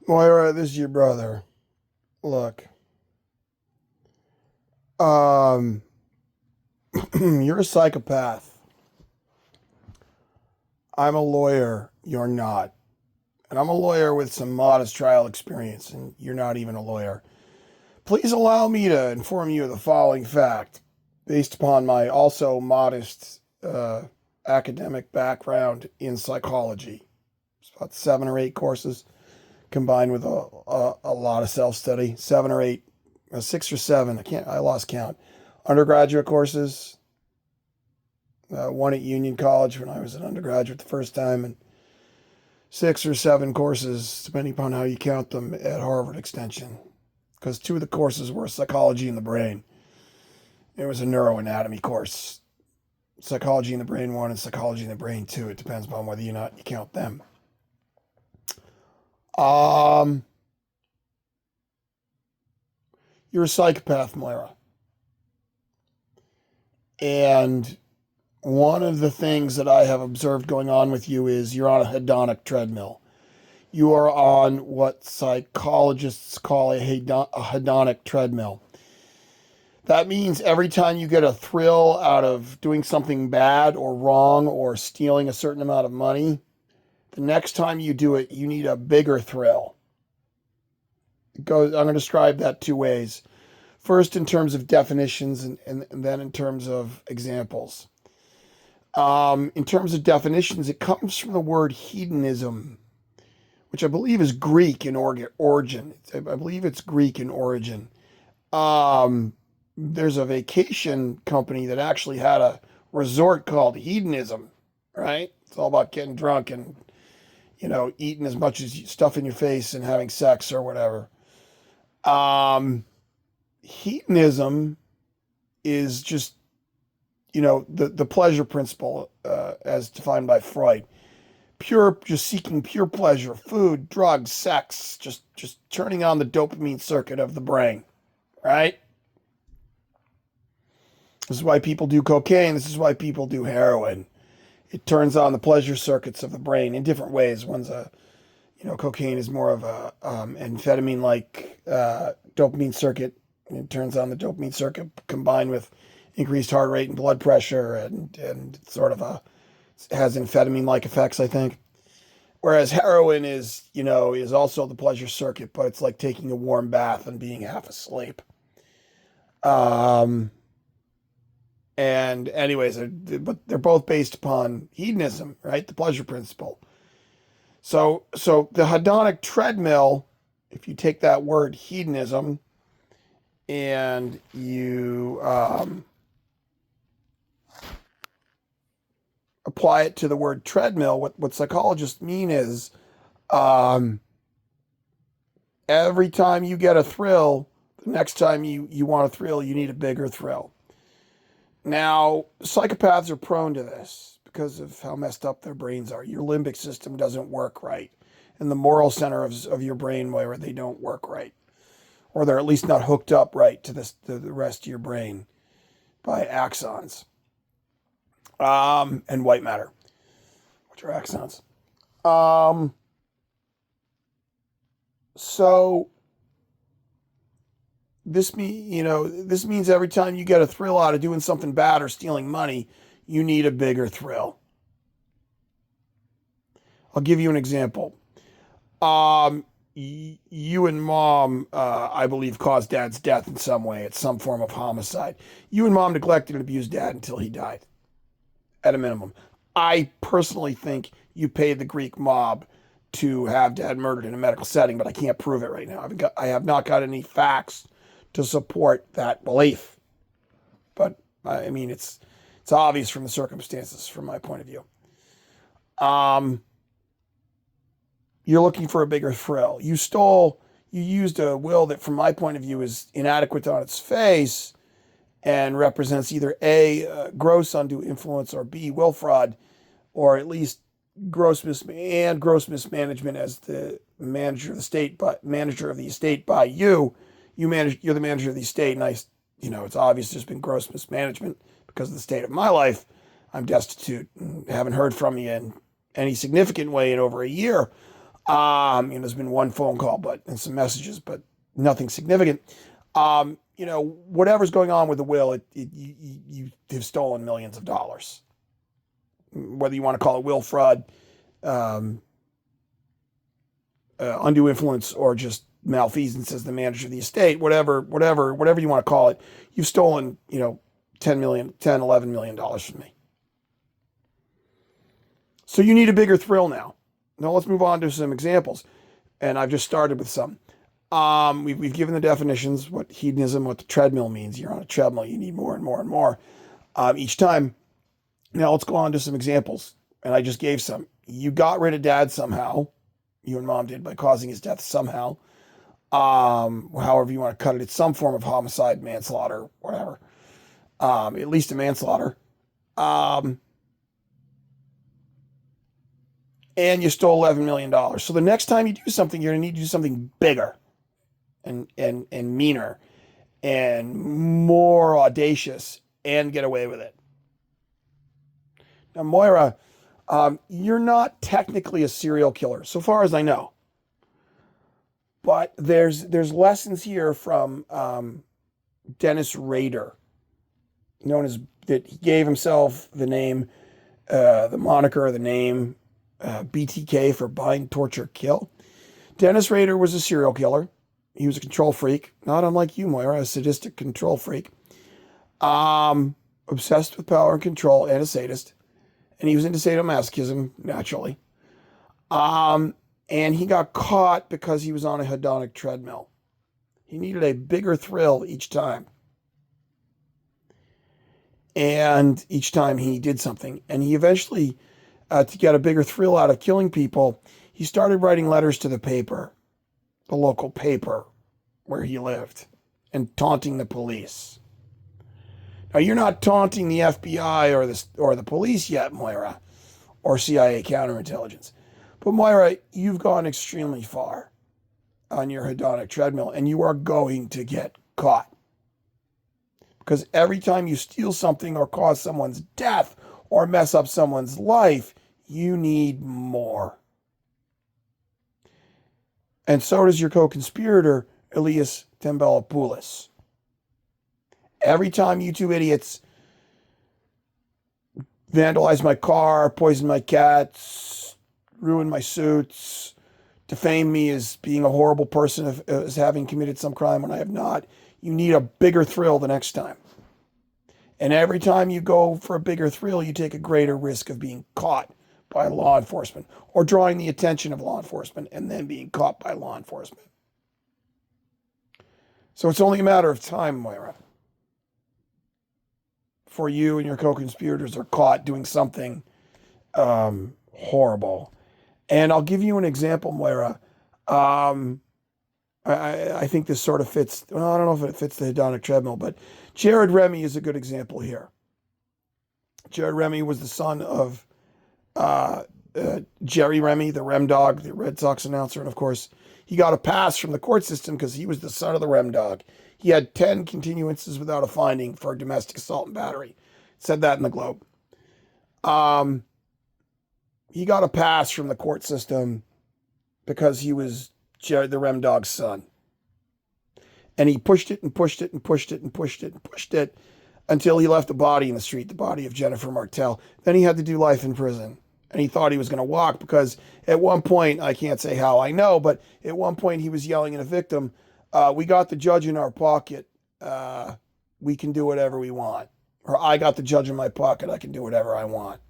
Moira, this is your brother. Look, um, you're a psychopath. I'm a lawyer. You're not. And I'm a lawyer with some modest trial experience, and you're not even a lawyer. Please allow me to inform you of the following fact, based upon my also modest academic background in psychology. It's about 7 or 8 courses combined with a lot of self study. 7 or 8, 6 or 7. I lost count. Undergraduate courses, one at Union College when I was an undergraduate the first time, and 6 or 7 courses, depending upon how you count them, at Harvard Extension. Because 2 of the courses were psychology in the brain. It was a neuroanatomy course. Psychology in the brain 1 and psychology in the brain 2. It depends upon whether or not you count them. You're a psychopath, Moira. And one of the things that I have observed going on with you is you're on a hedonic treadmill. You are on what psychologists call a hedonic treadmill. That means every time you get a thrill out of doing something bad or wrong or stealing a certain amount of money, the next time you do it, you need a bigger thrill. I'm going to describe that 2 ways. First, in terms of definitions, and then in terms of examples. In terms of definitions, it comes from the word hedonism, which I believe is Greek in origin. I believe it's Greek in origin. There's a vacation company that actually had a resort called Hedonism, right? It's all about getting drunk and, eating as much as stuff in your face and having sex or whatever. Hedonism is just, the pleasure principle as defined by Freud. Just seeking pure pleasure, food, drugs, sex, just turning on the dopamine circuit of the brain, right? This is why people do cocaine. This is why people do heroin. It turns on the pleasure circuits of the brain in different ways. Cocaine is more of a amphetamine-like dopamine circuit. It turns on the dopamine circuit combined with increased heart rate and blood pressure and sort of has amphetamine-like effects, I think. Whereas heroin is also the pleasure circuit, but it's like taking a warm bath and being half asleep. And anyways, but they're both based upon hedonism, right? The pleasure principle. So the hedonic treadmill, if you take that word hedonism and you apply it to the word treadmill, what psychologists mean is every time you get a thrill, the next time you want a thrill, you need a bigger thrill. Now, psychopaths are prone to this because of how messed up their brains are. Your limbic system doesn't work right. And the moral center of your brain, where they don't work right. Or they're at least not hooked up right to the rest of your brain by axons. And white matter, which are axons. So this means every time you get a thrill out of doing something bad or stealing money, you need a bigger thrill. I'll give you an example. You and mom, I believe, caused dad's death in some way. It's some form of homicide. You and mom neglected and abused dad until he died, at a minimum. I personally think you paid the Greek mob to have dad murdered in a medical setting, but I can't prove it right now. I have not got any facts to support that belief. But I mean, it's obvious from the circumstances, from my point of view. You're looking for a bigger thrill. You used a will that, from my point of view, is inadequate on its face and represents either A, gross undue influence, or B, will fraud, or at least gross mismanagement as the manager of the state, but manager of the estate by you. You're the manager of the estate, and it's obvious there's been gross mismanagement because of the state of my life. I'm destitute and haven't heard from you in any significant way in over a year. There's been one phone call, and some messages, but nothing significant. Whatever's going on with the will, you have stolen millions of dollars. Whether you want to call it will fraud, um, undue influence, or just malfeasance as the manager of the estate, whatever you want to call it, you've stolen, 11 million dollars from me. So you need a bigger thrill now. Now let's move on to some examples. And I've just started with some. We've given the definitions, what hedonism, what the treadmill means. You're on a treadmill, you need more and more and more each time. Now let's go on to some examples. And I just gave some. You got rid of dad somehow. You and mom did, by causing his death somehow. However you want to cut it. It's some form of homicide, manslaughter, whatever. At least a manslaughter. And you stole $11 million. So the next time you do something, you're going to need to do something bigger and meaner and more audacious and get away with it. Now, Moira, you're not technically a serial killer, so far as I know. But there's lessons here from Dennis Rader, that he gave himself the name, the moniker, the name BTK, for bind, torture, kill. Dennis Rader was a serial killer. He was a control freak, not unlike you, Moira, a sadistic control freak. Obsessed with power and control, and a sadist. And he was into sadomasochism, naturally. And he got caught because he was on a hedonic treadmill. He needed a bigger thrill each time. And each time he did something. And he eventually, to get a bigger thrill out of killing people, he started writing letters to the paper, the local paper where he lived, and taunting the police. Now, you're not taunting the FBI or the police yet, Moira, or CIA counterintelligence. But Moira, you've gone extremely far on your hedonic treadmill, and you are going to get caught. Because every time you steal something or cause someone's death or mess up someone's life, you need more. And so does your co-conspirator, Elias Tembelopoulos. Every time you two idiots vandalize my car, poison my cats, ruin my suits, defame me as being a horrible person, as having committed some crime when I have not, you need a bigger thrill the next time. And every time you go for a bigger thrill, you take a greater risk of being caught by law enforcement or drawing the attention of law enforcement and then being caught by law enforcement. So it's only a matter of time, Moira, before you and your co-conspirators are caught doing something horrible. And I'll give you an example, Moira. I think this sort of fits. Well, I don't know if it fits the hedonic treadmill, but Jared Remy is a good example here. Jared Remy was the son of Jerry Remy, the Rem Dog, the Red Sox announcer. And of course, he got a pass from the court system because he was the son of the Rem Dog. He had 10 continuances without a finding for domestic assault and battery. It said that in the Globe. He got a pass from the court system because he was the Rem Dog's son. And he pushed it and pushed it and pushed it and pushed it and pushed it until he left the body in the street, the body of Jennifer Martell. Then he had to do life in prison. And he thought he was going to walk because at one point, I can't say how I know, but at one point he was yelling at a victim, we got the judge in our pocket. We can do whatever we want. Or I got the judge in my pocket. I can do whatever I want.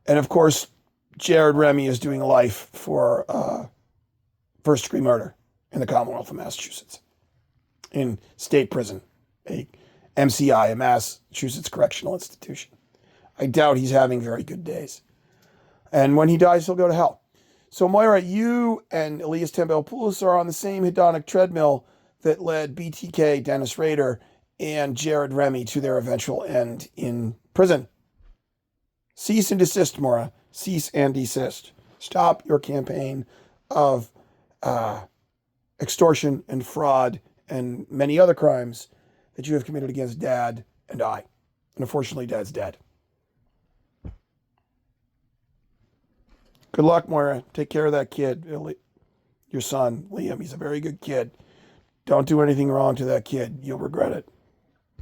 And of course, Jared Remy is doing life for first-degree murder in the Commonwealth of Massachusetts, in state prison, a MCI, a Massachusetts Correctional Institution. I doubt he's having very good days. And when he dies, he'll go to hell. So, Moira, you and Elias Tembelopoulos are on the same hedonic treadmill that led BTK, Dennis Rader, and Jared Remy to their eventual end in prison. Cease and desist, Moira. Cease and desist. Stop your campaign of extortion and fraud and many other crimes that you have committed against Dad and I. And unfortunately, Dad's dead. Good luck, Moira. Take care of that kid, your son, Liam. He's a very good kid. Don't do anything wrong to that kid. You'll regret it.